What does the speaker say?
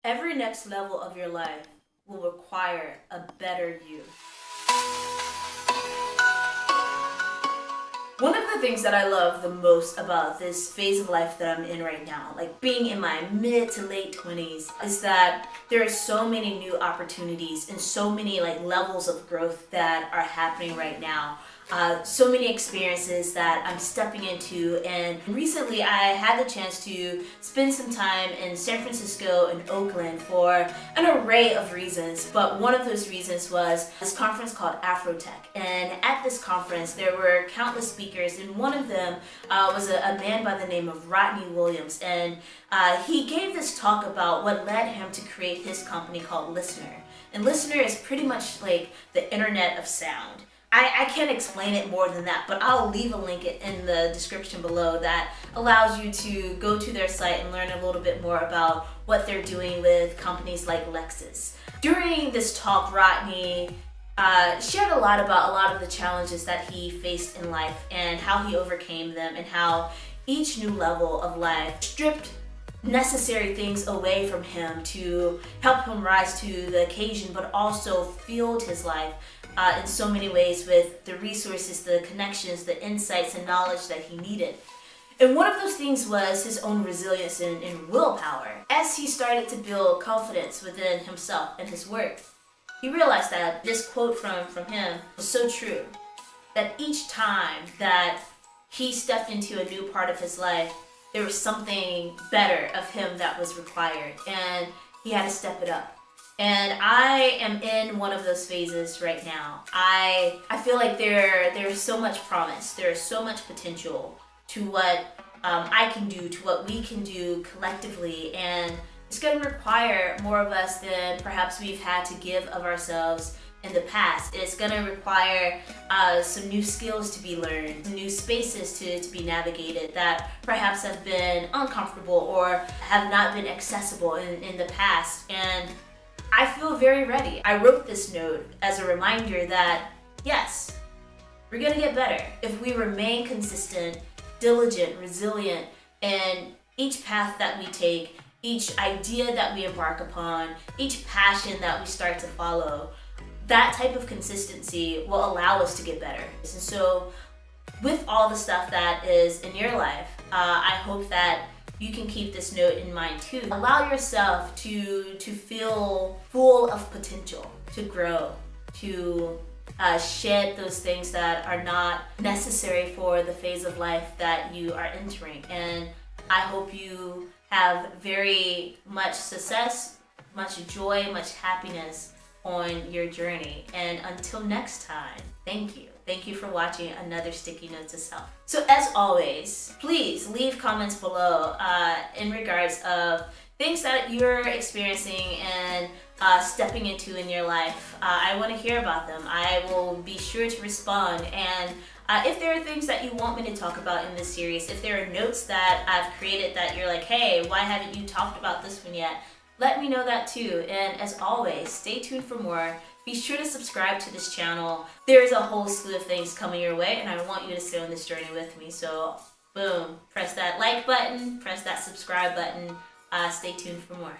Every next level of your life will require a better you. One of the things that I love the most about this phase of life that I'm in right now, like being in my mid to late 20s, is that there are so many new opportunities and so many levels of growth that are happening right now. So many experiences that I'm stepping into, and recently I had the chance to spend some time in San Francisco and Oakland for an array of reasons, but one of those reasons was this conference called Afrotech. And at this conference there were countless speakers, and one of them was a man by the name of Rodney Williams, and he gave this talk about what led him to create his company called Lisnr. And Lisnr is pretty much like the internet of sound. I can't explain it more than that, but I'll leave a link in the description below that allows you to go to their site and learn a little bit more about what they're doing with companies like Lexus. During this talk, Rodney shared a lot about a lot of the challenges that he faced in life and how he overcame them, and how each new level of life stripped necessary things away from him to help him rise to the occasion, but also fueled his life in so many ways with the resources, the connections, the insights, and knowledge that he needed. And one of those things was his own resilience and willpower. As he started to build confidence within himself and his work, he realized that this quote from him was so true, that each time that he stepped into a new part of his life, there was something better of him that was required, and he had to step it up. And I am in one of those phases right now. I feel like there's so much promise, there's so much potential to what I can do, to what we can do collectively, and it's going to require more of us than perhaps we've had to give of ourselves in the past. It's going to require some new skills to be learned, new spaces to be navigated that perhaps have been uncomfortable or have not been accessible in the past. And I feel very ready. I wrote this note as a reminder that yes, we're going to get better if we remain consistent, diligent, resilient, and each path that we take, each idea that we embark upon, each passion that we start to follow. That type of consistency will allow us to get better. And so with all the stuff that is in your life, I hope that you can keep this note in mind too. Allow yourself to feel full of potential, to grow, to shed those things that are not necessary for the phase of life that you are entering. And I hope you have very much success, much joy, much happiness on your journey. And until next time, thank you. Thank you for watching another Sticky Note to Self. So as always, please leave comments below in regards of things that you're experiencing and stepping into in your life. I want to hear about them. I will be sure to respond. And if there are things that you want me to talk about in this series, if there are notes that I've created that you're like, hey, why haven't you talked about this one yet? Let me know that too. And as always, stay tuned for more. Be sure to subscribe to this channel. There's a whole slew of things coming your way, and I want you to stay on this journey with me. So boom, press that like button, press that subscribe button. Stay tuned for more.